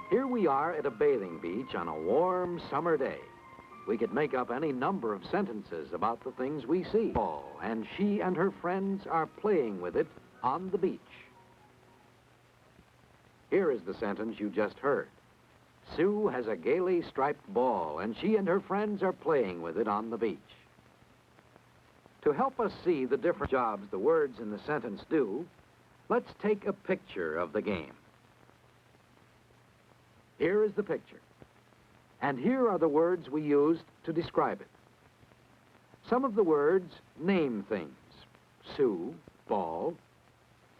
Here we are at a bathing beach on a warm summer day. We could make up any number of sentences about the things we see. And she and her friends are playing with it on the beach. Here is the sentence you just heard. Sue has a gaily striped ball, and she and her friends are playing with it on the beach. To help us see the different jobs the words in the sentence do, let's take a picture of the game. Here is the picture, and here are the words we used to describe it. Some of the words name things: Sue, ball,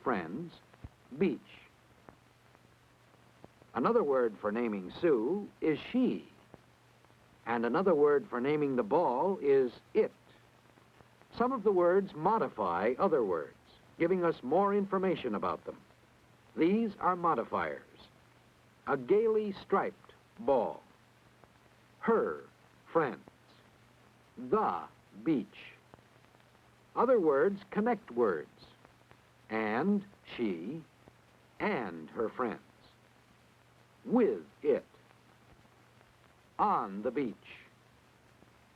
friends, beach. Another word for naming Sue is she, and another word for naming the ball is it. Some of the words modify other words, giving us more information about them. These are modifiers. A gaily striped ball. Her friends. The beach. Other words connect words. And she and her friends. With it. On the beach.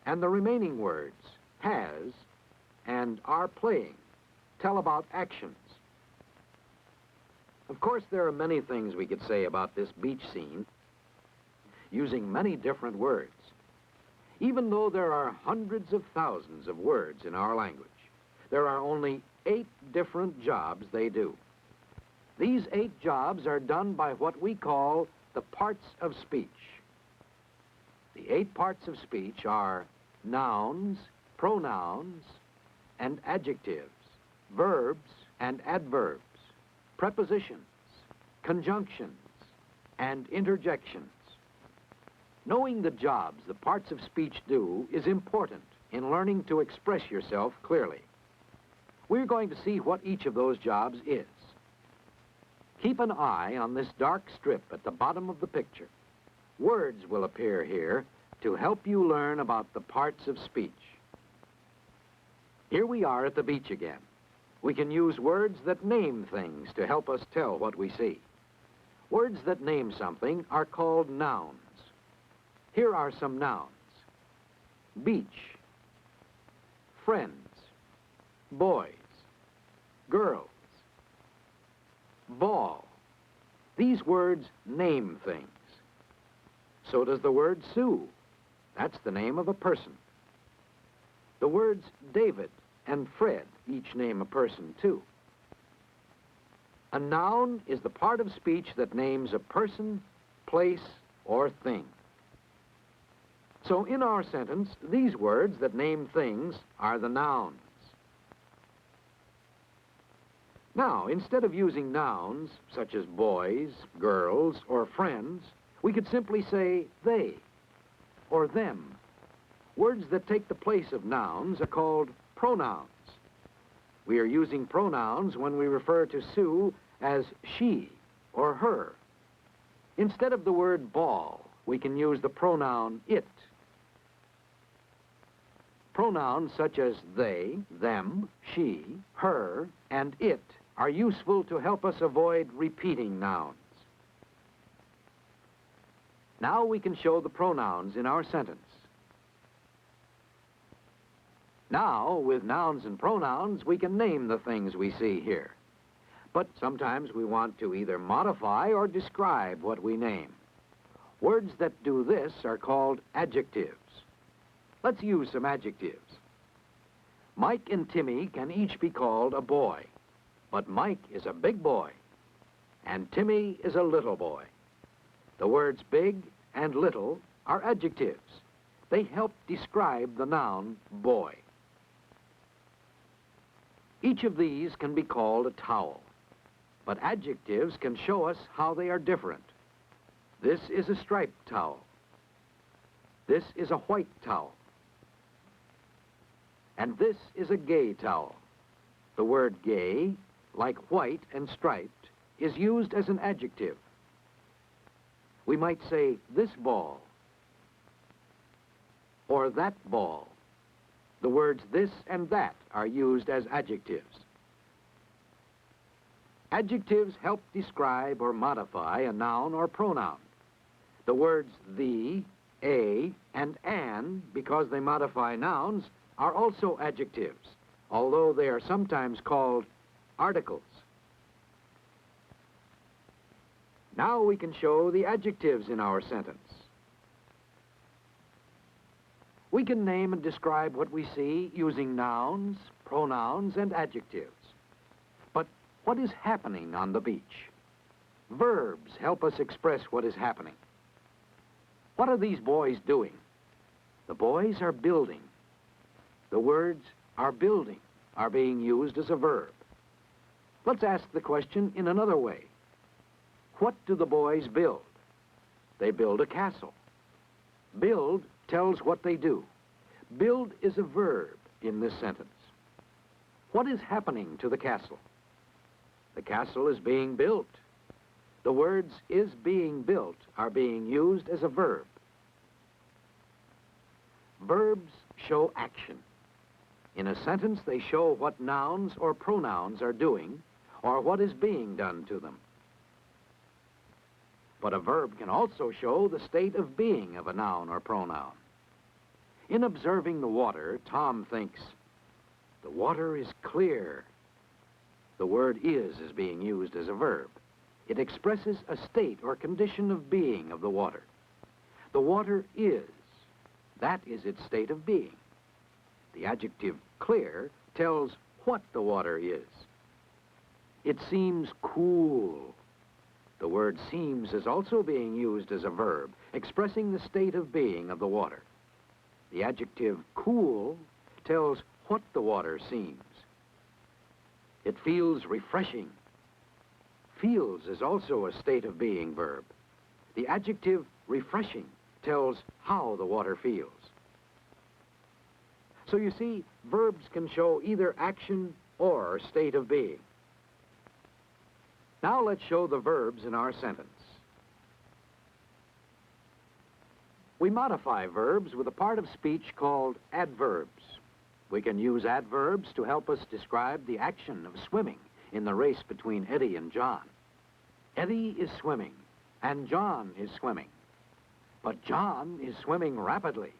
And the remaining words, has and are playing, tell about actions. Of course, there are many things we could say about this beach scene, using many different words. Even though there are hundreds of thousands of words in our language, there are only 8 different jobs they do. These 8 jobs are done by what we call the parts of speech. The 8 parts of speech are nouns, pronouns, and adjectives, verbs and adverbs, prepositions, conjunctions, and interjections. Knowing the jobs the parts of speech do is important in learning to express yourself clearly. We're going to see what each of those jobs is. Keep an eye on this dark strip at the bottom of the picture. Words will appear here to help you learn about the parts of speech. Here we are at the beach again. We can use words that name things to help us tell what we see. Words that name something are called nouns. Here are some nouns. Beach, friends, boys, girls, ball. These words name things. So does the word Sue. That's the name of a person. The words David and Fred each name a person, too. A noun is the part of speech that names a person, place, or thing. So in our sentence, these words that name things are the nouns. Now, instead of using nouns, such as boys, girls, or friends, we could simply say they, or them. Words that take the place of nouns are called pronouns. We are using pronouns when we refer to Sue as she or her. Instead of the word ball, we can use the pronoun it. Pronouns such as they, them, she, her, and it are useful to help us avoid repeating nouns. Now we can show the pronouns in our sentence. Now, with nouns and pronouns, we can name the things we see here. But sometimes we want to either modify or describe what we name. Words that do this are called adjectives. Let's use some adjectives. Mike and Timmy can each be called a boy, but Mike is a big boy, and Timmy is a little boy. The words big and little are adjectives. They help describe the noun boy. Each of these can be called a towel, but adjectives can show us how they are different. This is a striped towel. This is a white towel. And this is a gay towel. The word gay, like white and striped, is used as an adjective. We might say this ball or that ball. The words this and that are used as adjectives. Adjectives help describe or modify a noun or pronoun. The words the, a, and an, because they modify nouns, are also adjectives, although they are sometimes called articles. Now we can show the adjectives in our sentence. We can name and describe what we see using nouns, pronouns, and adjectives. But what is happening on the beach? Verbs help us express what is happening. What are these boys doing? The boys are building. The words are building are being used as a verb. Let's ask the question in another way. What do the boys build? They build a castle. Build tells what they do. Build is a verb in this sentence. What is happening to the castle? The castle is being built. The words is being built are being used as a verb. Verbs show action. In a sentence, they show what nouns or pronouns are doing or what is being done to them. But a verb can also show the state of being of a noun or pronoun. In observing the water, Tom thinks, the water is clear. The word is being used as a verb. It expresses a state or condition of being of the water. The water is. That is its state of being. The adjective clear tells what the water is. It seems cool. The word seems is also being used as a verb, expressing the state of being of the water. The adjective cool tells what the water seems. It feels refreshing. Feels is also a state of being verb. The adjective refreshing tells how the water feels. So you see, verbs can show either action or state of being. Now let's show the verbs in our sentence. We modify verbs with a part of speech called adverbs. We can use adverbs to help us describe the action of swimming in the race between Eddie and John. Eddie is swimming, and John is swimming. But John is swimming rapidly.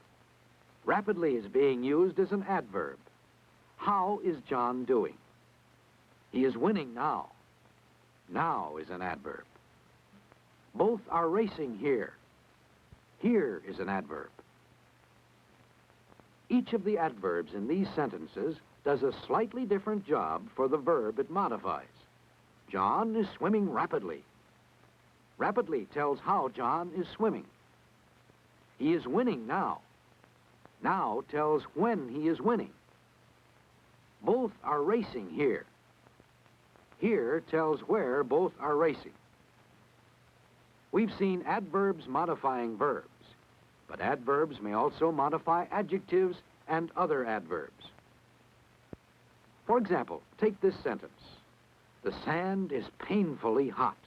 Rapidly is being used as an adverb. How is John doing? He is winning now. Now is an adverb. Both are racing here. Here is an adverb. Each of the adverbs in these sentences does a slightly different job for the verb it modifies. John is swimming rapidly. Rapidly tells how John is swimming. He is winning now. Now tells when he is winning. Both are racing here. Here tells where both are racing. We've seen adverbs modifying verbs, but adverbs may also modify adjectives and other adverbs. For example, take this sentence. The sand is painfully hot.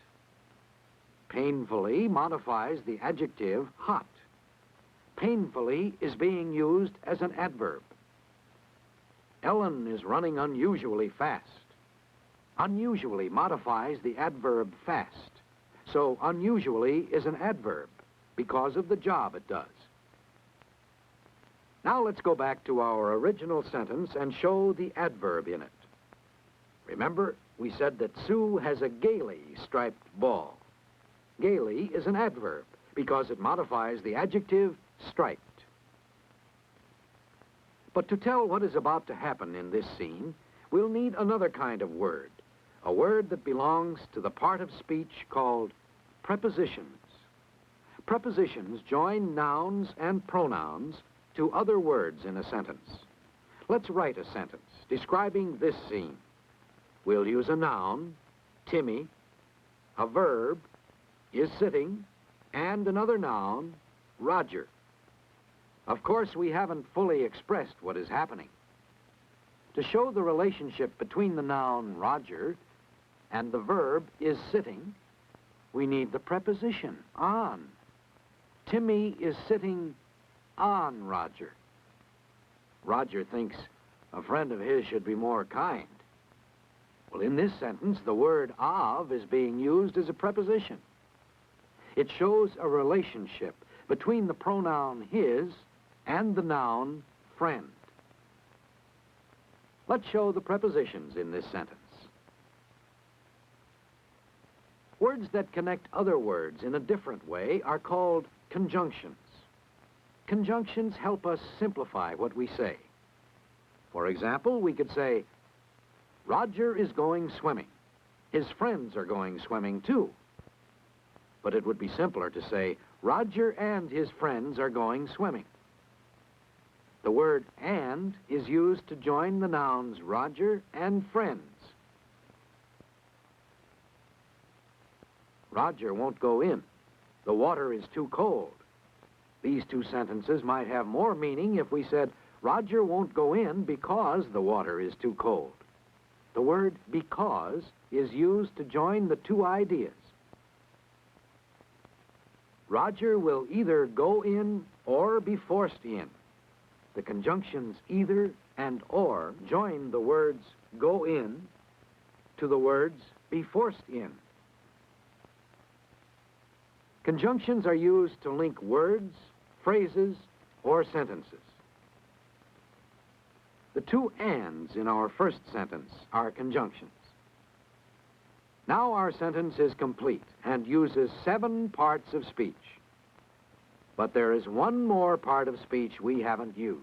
Painfully modifies the adjective hot. Painfully is being used as an adverb. Ellen is running unusually fast. Unusually modifies the adverb fast. So unusually is an adverb because of the job it does. Now let's go back to our original sentence and show the adverb in it. Remember, we said that Sue has a gaily striped ball. Gaily is an adverb because it modifies the adjective striped. But to tell what is about to happen in this scene, we'll need another kind of word, a word that belongs to the part of speech called prepositions. Prepositions join nouns and pronouns to other words in a sentence. Let's write a sentence describing this scene. We'll use a noun, Timmy, a verb, is sitting, and another noun, Roger. Of course, we haven't fully expressed what is happening. To show the relationship between the noun Roger and the verb is sitting, we need the preposition on. Timmy is sitting on Roger. Roger thinks a friend of his should be more kind. Well, in this sentence, the word of is being used as a preposition. It shows a relationship between the pronoun his and the noun friend. Let's show the prepositions in this sentence. Words that connect other words in a different way are called conjunctions. Conjunctions help us simplify what we say. For example, we could say, Roger is going swimming. His friends are going swimming too. But it would be simpler to say, Roger and his friends are going swimming. The word and is used to join the nouns Roger and friends. Roger won't go in. The water is too cold. These two sentences might have more meaning if we said, Roger won't go in because the water is too cold. The word because is used to join the two ideas. Roger will either go in or be forced in. The conjunctions either and or join the words go in to the words be forced in. Conjunctions are used to link words, phrases, or sentences. The two ands in our first sentence are conjunctions. Now our sentence is complete and uses 7 parts of speech. But there is one more part of speech we haven't used.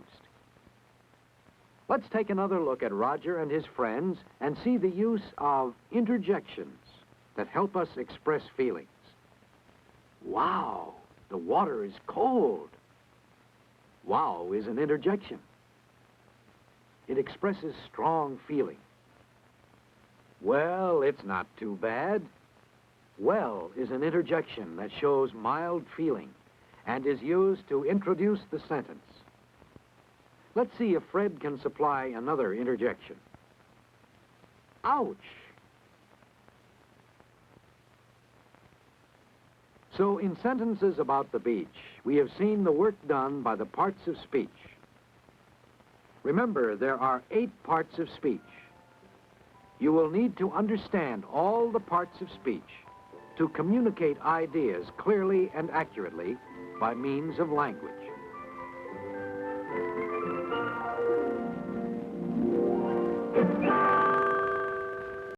Let's take another look at Roger and his friends and see the use of interjections that help us express feelings. Wow, the water is cold. Wow is an interjection. It expresses strong feeling. Well, it's not too bad. Well is an interjection that shows mild feeling and is used to introduce the sentence. Let's see if Fred can supply another interjection. Ouch! So in sentences about the beach, we have seen the work done by the parts of speech. Remember, there are 8 parts of speech. You will need to understand all the parts of speech to communicate ideas clearly and accurately by means of language.